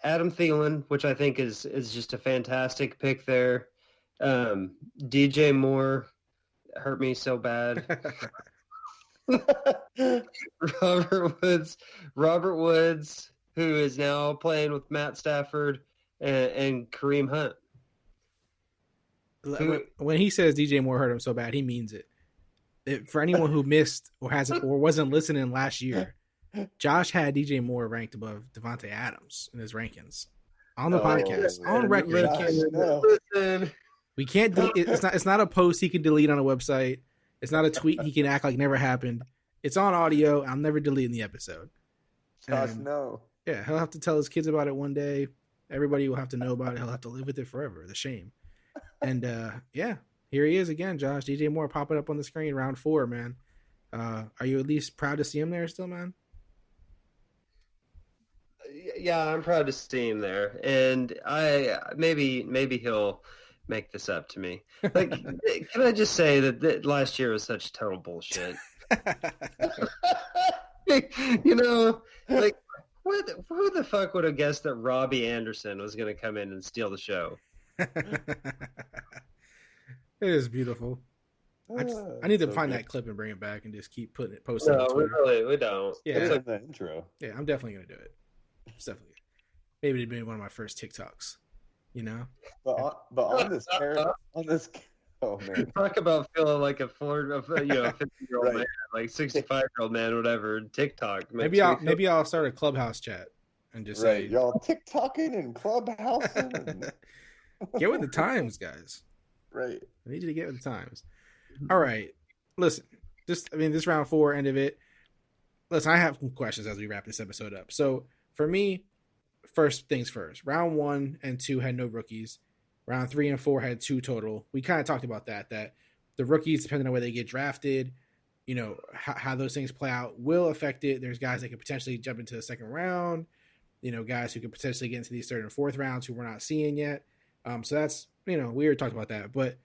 Adam Thielen, which I think is just a fantastic pick there. DJ Moore hurt me so bad. Robert Woods, who is now playing with Matt Stafford and Kareem Hunt. When he says DJ Moore hurt him so bad, he means it. For anyone who missed or wasn't listening last year, Josh had DJ Moore ranked above Devontae Adams in his rankings on the podcast, on record. We can't delete it. It's not a post he can delete on a website. It's not a tweet he can act like never happened. It's on audio. I'm never deleting the episode. Josh, no. Yeah, he'll have to tell his kids about it one day. Everybody will have to know about it. He'll have to live with it forever. The shame. And yeah, here he is again, Josh. DJ Moore popping up on the screen, round 4, man. Are you at least proud to see him there still, man? Yeah, I'm proud to see him there, and maybe he'll make this up to me. Like, can I just say that last year was such total bullshit? Like, who the fuck would have guessed that Robbie Anderson was going to come in and steal the show? It is beautiful. I need to find that clip and bring it back and just keep posting it on Twitter. No, we don't. Yeah, it's like the intro. Yeah, I'm definitely gonna do it. Definitely. Maybe it'd be one of my first TikToks. But on this, oh man, talk about feeling like a 50-year-old right. man, like 65-year-old man, whatever. TikTok. Maybe I'll start a Clubhouse chat and just say, y'all TikToking and Clubhousing. And... Get with the times, guys. Right. I need you to get with the times. All right. Listen, this round 4, end of it. Listen, I have some questions as we wrap this episode up. So for me, first things first. Round 1 and 2 had no rookies. Round 3 and 4 had 2 total. We kind of talked about that the rookies, depending on where they get drafted, how those things play out will affect it. There's guys that could potentially jump into the second round, guys who could potentially get into these 3rd and 4th rounds who we're not seeing yet. So that's, we already talked about that. But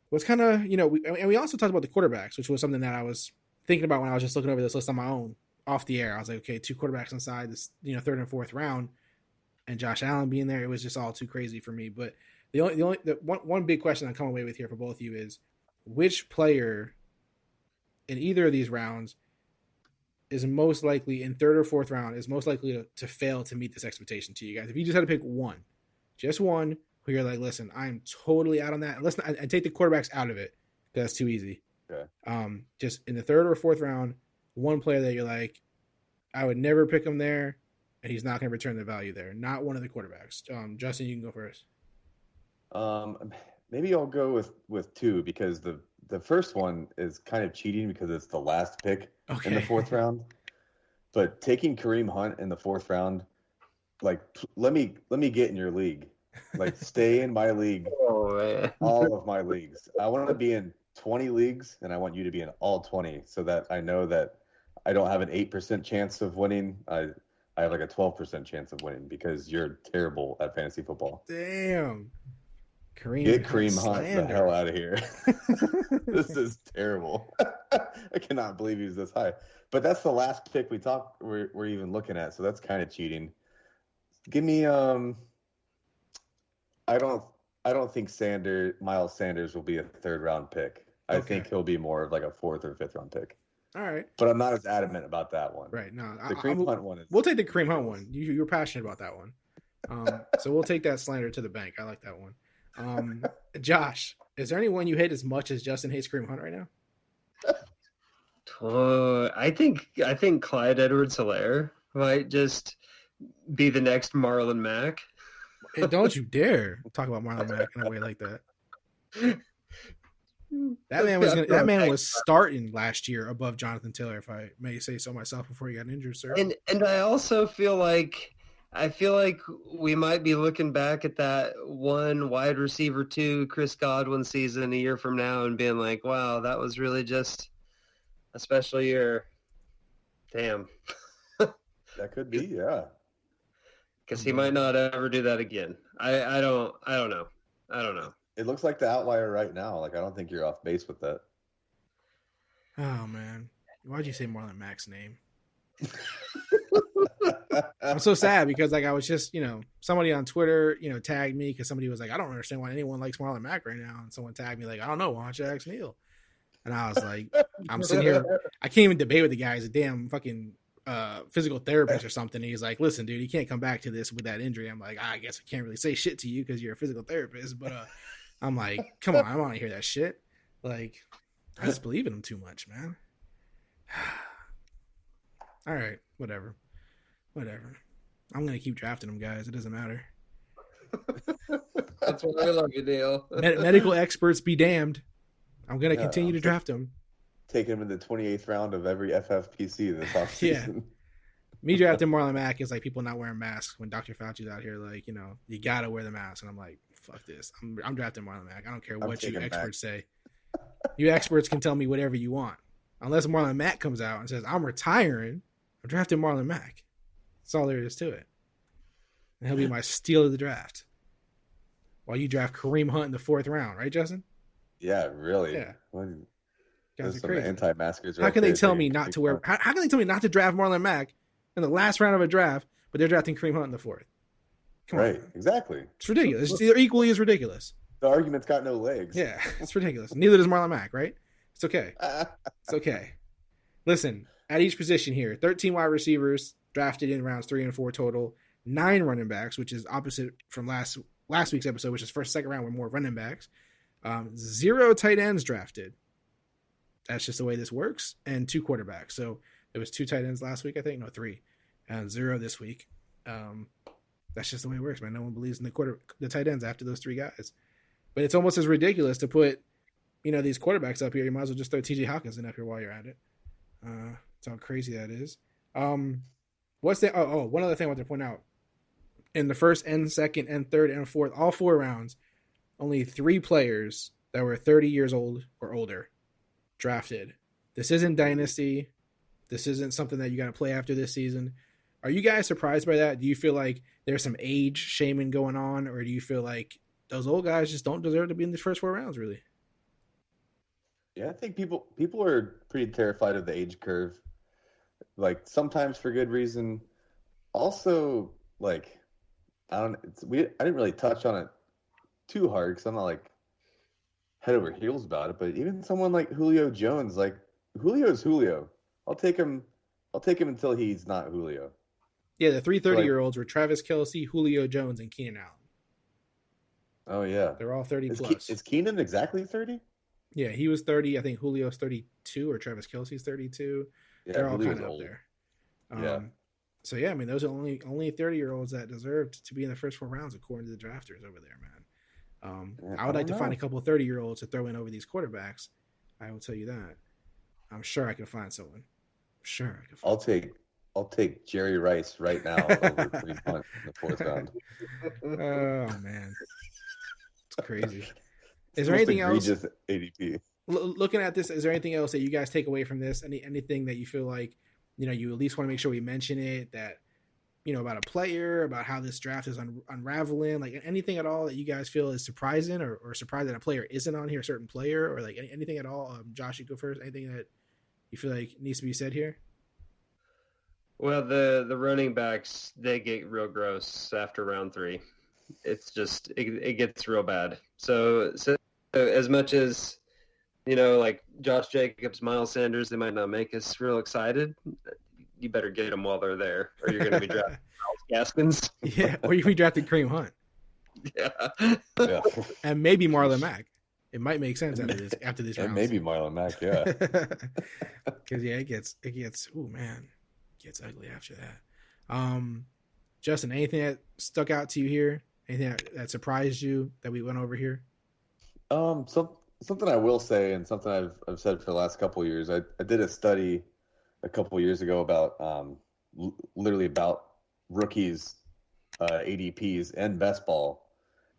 what's kind of, we also talked about the quarterbacks, which was something that I was thinking about when I was just looking over this list on my own off the air. I was like, okay, 2 quarterbacks inside this, 3rd and 4th round, and Josh Allen being there, it was just all too crazy for me. But the one big question I'm coming away with here for both of you is, which player in either of these rounds is most likely in 3rd or 4th round is most likely to fail to meet this expectation to you guys? If you just had to pick one, just one, who you're like, listen, I'm totally out on that. And take the quarterbacks out of it because that's too easy. Okay. Just in the 3rd or 4th round, one player that you're like, I would never pick him there, and he's not going to return the value there. Not one of the quarterbacks. Justin, you can go first. Maybe I'll go with 2 because the first one is kind of cheating because it's the last pick in the 4th round. But taking Kareem Hunt in the 4th round, like, let me get in your league. Like, stay in my league. Oh, man. All of my leagues. I want to be in 20 leagues, and I want you to be in all 20 so that I know that I don't have an 8% chance of winning. I have like a 12% chance of winning because you're terrible at fantasy football. Damn. Get Kareem Hunt the hell out of here. This is terrible. I cannot believe he's this high. But that's the last pick we're even looking at, so that's kind of cheating. Give me I don't think Miles Sanders will be a 3rd round pick. I think he'll be more of like a 4th or 5th round pick. All right. But I'm not as adamant about that one. Right. No. The Kareem Hunt one is. We'll take the Kareem Hunt one. You were passionate about that one. So we'll take that slander to the bank. I like that one. Josh, is there anyone you hate as much as Justin hates Kareem Hunt right now? I think Clyde Edwards-Hilaire might just be the next Marlon Mack. Hey, don't you dare talk about Marlon Mack in a way like that. That man was starting last year above Jonathan Taylor, if I may say so myself, before he got injured, sir. And I also feel like we might be looking back at that one wide receiver 2 Chris Godwin season a year from now and being like, wow, that was really just a special year. Damn. That could be, yeah. Because he might not ever do that again. I don't know. It looks like the outlier right now. Like, I don't think you're off base with that. Oh, man. Why'd you say Marlon Mack's name? I'm so sad because, like, I was just, somebody on Twitter, tagged me because somebody was like, I don't understand why anyone likes Marlon Mack right now. And someone tagged me like, I don't know. Why don't you ask Neal? And I was like, I'm sitting here. I can't even debate with the guy. He's a damn fucking physical therapist or something. And he's like, listen, dude, you can't come back to this with that injury. I'm like, I guess I can't really say shit to you because you're a physical therapist. But I'm like, come on, I want to hear that shit. Like, I just believe in him too much, man. All right, whatever. I'm going to keep drafting him, guys. It doesn't matter. That's why I love you, Neal. Medical experts be damned. I'm going to continue to draft him. Take him in the 28th round of every FFPC this offseason. Yeah. Me drafting Marlon Mack is like people not wearing masks when Dr. Fauci's out here like, you got to wear the mask. And I'm like, fuck this. I'm drafting Marlon Mack. I don't care what you experts say. You experts can tell me whatever you want. Unless Marlon Mack comes out and says, I'm retiring, I'm drafting Marlon Mack. That's all there is to it. And he'll be my steal of the draft. While you draft Kareem Hunt in the 4th round, right, Justin? Yeah, really. Yeah. Guys are crazy. Anti-maskers. How can they tell me not to wear? How can they tell me not to draft Marlon Mack in the last round of a draft, but they're drafting Kareem Hunt in the 4th? Come on, exactly. It's ridiculous. They're equally as ridiculous. The argument's got no legs. Yeah, it's ridiculous. Neither does Marlon Mack, right? It's okay. It's okay. Listen, at each position here, 13 wide receivers drafted in rounds 3 and 4 total, 9 running backs, which is opposite from last week's episode, which is first, second round with more running backs. 0 tight ends drafted. That's just the way this works. And 2 quarterbacks. So there was 2 tight ends last week, I think. No, 3. And 0 this week. That's just the way it works, man. No one believes in the tight ends after those 3 guys. But it's almost as ridiculous to put, these quarterbacks up here. You might as well just throw T.J. Hawkinson up here while you're at it. That's how crazy that is. What's that? Oh, one other thing I want to point out. In the first and second and third and fourth, all 4 rounds, only 3 players that were 30 years old or older drafted. This isn't Dynasty. This isn't something that you got to play after this season. Are you guys surprised by that? Do you feel like there's some age shaming going on, or do you feel like those old guys just don't deserve to be in the first 4 rounds, really? Yeah, I think people are pretty terrified of the age curve. Like, sometimes for good reason. Also, like, I didn't really touch on it too hard because I'm not like head over heels about it. But even someone like Julio Jones, like, Julio's Julio. I'll take him until he's not Julio. Yeah, the 3 30-year-olds were Travis Kelce, Julio Jones, and Keenan Allen. Oh, yeah. They're all 30 plus. Is Keenan exactly 30? Yeah, he was 30. I think Julio's 32 or Travis Kelce's 32. Yeah, they're all kind of up there. Yeah. So, yeah, I mean, those are only 30-year-olds that deserved to be in the first 4 rounds according to the drafters over there, man. I would like to find a couple of 30-year-olds to throw in over these quarterbacks. I will tell you that. I'm sure I can find someone. I'll take Jerry Rice right now over Kareem Hunt in the 4th round. Oh, man. It's crazy. Is there anything else? ADP. Looking at this, is there anything else that you guys take away from this? Anything that you feel like, you at least want to make sure we mention it, that, about a player, about how this draft is unraveling, like anything at all that you guys feel is surprising or surprised that a player isn't on here, a certain player, or like anything at all? Josh, you go first. Anything that you feel like needs to be said here? Well, the running backs, they get real gross after round 3. It's just, it gets real bad. So as much as, like Josh Jacobs, Miles Sanders, they might not make us real excited. You better get them while they're there, or you're going to be drafting Miles Gaskins. Yeah, or if we drafted Kareem Hunt. Yeah. And maybe Marlon Mack. It might make sense after this round. And maybe Marlon Mack, yeah. Because it gets oh man, it gets ugly after that. Justin, anything that stuck out to you here? Anything that surprised you that we went over here? Something I will say, and something I've said for the last couple of years. I did a study a couple of years ago about literally about rookies, ADPs, and best ball,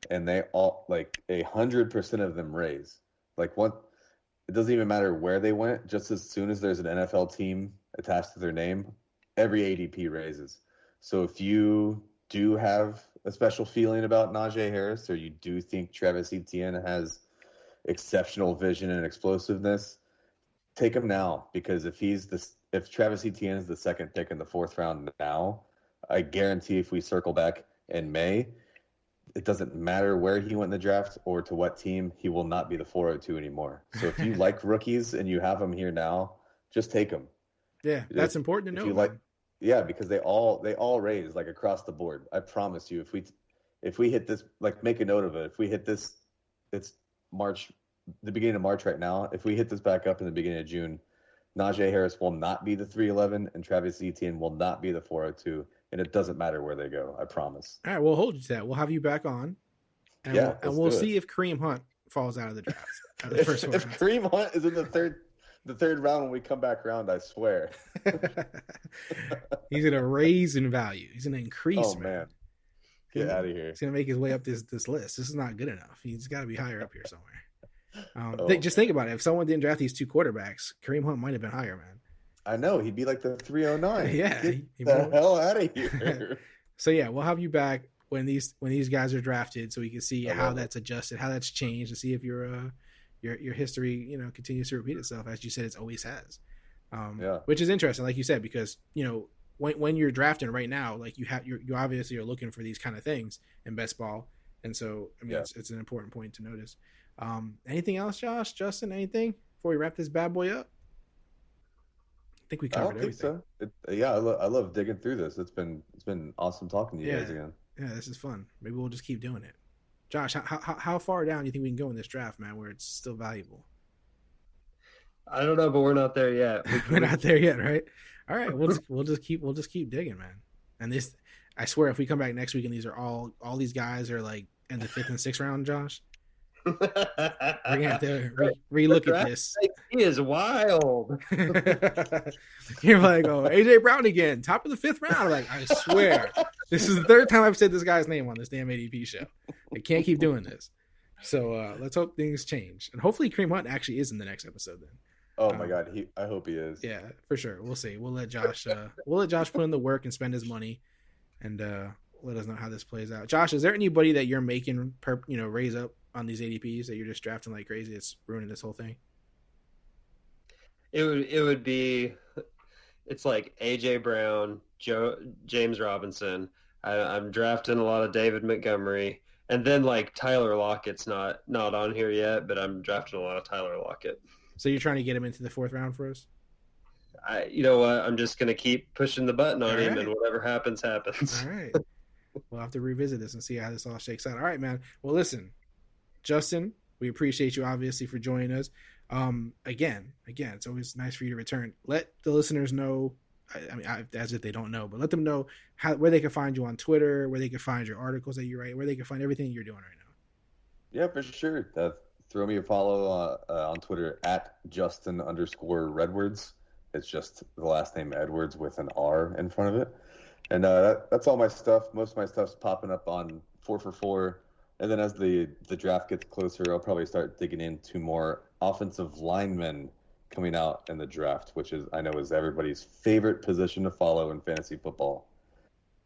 and they all 100% of them raise. It doesn't even matter where they went. Just as soon as there's an NFL team attached to their name, every ADP raises. So if you do have a special feeling about Najee Harris, or you do think Travis Etienne has exceptional vision and explosiveness, take him now, because if Travis Etienne is the second pick in the 4th round now, I guarantee if we circle back in May, it doesn't matter where he went in the draft or to what team, he will not be the 402 anymore. So if you like rookies and you have them here now, just take them. Yeah, that's important to know. Yeah, because they all raise across the board. I promise you, if we hit this, make a note of it. If we hit this, it's March, the beginning of March right now. If we hit this back up in the beginning of June, Najee Harris will not be the 311 and Travis Etienne will not be the 402. And it doesn't matter where they go. I promise. All right, we'll hold you to that. We'll have you back on. And we'll see if Kareem Hunt falls out of the draft. If Kareem Hunt is in the third round when we come back around, I swear. He's going to raise in value. He's going to increase. Oh, man. Get out of here. He's going to make his way up this list. This is not good enough. He's got to be higher up here somewhere. Just think about it. If someone didn't draft these 2 quarterbacks, Kareem Hunt might have been higher, man. I know. He'd be like the 309. Yeah. Get the hell out of here. So, yeah, we'll have you back when these guys are drafted so we can see how that's adjusted, how that's changed, and see if your history, continues to repeat itself. As you said, it always has. Which is interesting, like you said, because, when you're drafting right now, you obviously are looking for these kind of things in best ball. And so, it's an important point to notice. Anything else, Josh, Justin, anything before we wrap this bad boy up? I think we covered everything. So. I love digging through this. It's been awesome talking to you guys again. Yeah, this is fun. Maybe we'll just keep doing it. Josh, how far down do you think we can go in this draft, man, where it's still valuable? I don't know, but we're not there yet. We're not there yet, right? All right, we'll just keep digging, man. And this, I swear, if we come back next week and these are all these guys are in the 5th and 6th round, Josh, we're gonna have to relook at this. He is wild. You're like, oh, AJ Brown again, top of the 5th round. I'm I swear, this is the 3rd time I've said this guy's name on this damn ADP show. I can't keep doing this. So let's hope things change, and hopefully Kareem Hunt actually is in the next episode. Then. Oh my God, I hope he is. Yeah, for sure. We'll see. We'll let Josh. Put in the work and spend his money, and let us know how this plays out. Josh, is there anybody that you're making raise up on these ADPs that you're just drafting like crazy? It's ruining this whole thing. It would be, it's like AJ Brown, James Robinson. I'm drafting a lot of David Montgomery, and then Tyler Lockett's not on here yet, but I'm drafting a lot of Tyler Lockett. So you're trying to get him into the 4th round for us? You know what? I'm just gonna keep pushing the button on him, and whatever happens, happens. All right. We'll have to revisit this and see how this all shakes out. All right, man. Well, listen, Justin, we appreciate you obviously for joining us. Again, it's always nice for you to return. Let the listeners know, as if they don't know, but let them know where they can find you on Twitter, where they can find your articles that you write, where they can find everything you're doing right now. Yeah, for sure. Throw me a follow on Twitter at Justin_Redwards. It's just the last name Edwards with an R in front of it. And that's all my stuff. Most of my stuff's popping up on 4for4. And then as the draft gets closer, I'll probably start digging into more offensive linemen coming out in the draft, which I know is everybody's favorite position to follow in fantasy football.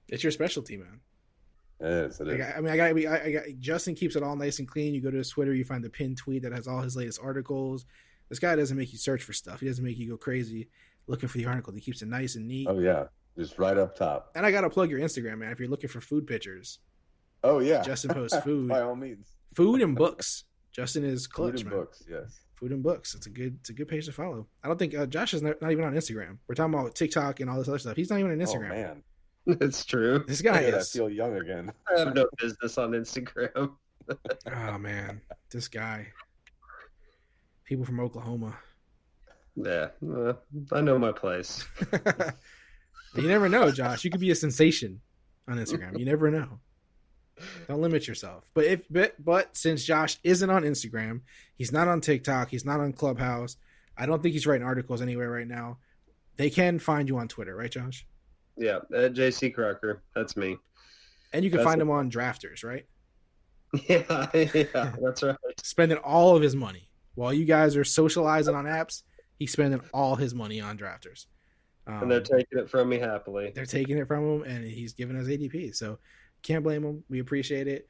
It's your specialty, man. It is. I got Justin keeps it all nice and clean. You go to his Twitter, you find the pinned tweet that has all his latest articles. This guy doesn't make you search for stuff. He doesn't make you go crazy looking for the article. He keeps it nice and neat. Oh yeah, just right up top. And I gotta plug your Instagram, man. If you're looking for food pictures, oh yeah, Justin posts food by all means. Food and books. Justin is clutch, food and man. Books, yes. Food and books. It's a good page to follow. I don't think Josh is not even on Instagram. We're talking about TikTok and all this other stuff. He's not even on Instagram. Oh man. It's true. This guy I is. feel young again. I have no business on Instagram. Oh man, this guy. People from Oklahoma. Yeah, I know my place. You never know, Josh. You could be a sensation on Instagram. You never know. Don't limit yourself. But since Josh isn't on Instagram, he's not on TikTok, he's not on Clubhouse. I don't think he's writing articles anywhere right now. They can find you on Twitter, right, Josh? Yeah, at JC Crocker. That's me. And you can find him on Drafters, right? Yeah, that's right. Spending all of his money. While you guys are socializing on apps, he's spending all his money on Drafters. And they're taking it from me happily. They're taking it from him, and he's giving us ADP. So can't blame him. We appreciate it.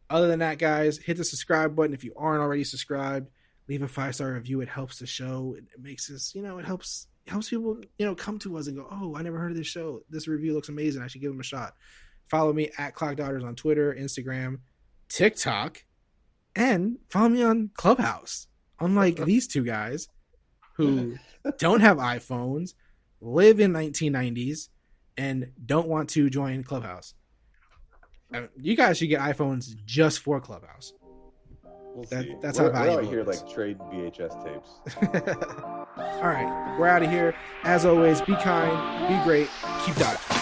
Other than that, guys, hit the subscribe button if you aren't already subscribed. Leave a 5-star review. It helps the show. It makes us, it helps people, come to us and go, oh, I never heard of this show. This review looks amazing. I should give them a shot. Follow me at Clock Daughters on Twitter, Instagram, TikTok, and follow me on Clubhouse. Unlike these two guys who don't have iPhones, live in 1990s, and don't want to join Clubhouse. You guys should get iPhones just for Clubhouse. That's how valuable we're out here it is. like trade VHS tapes. All right, we're out of here. As always, be kind, be great, keep dodging.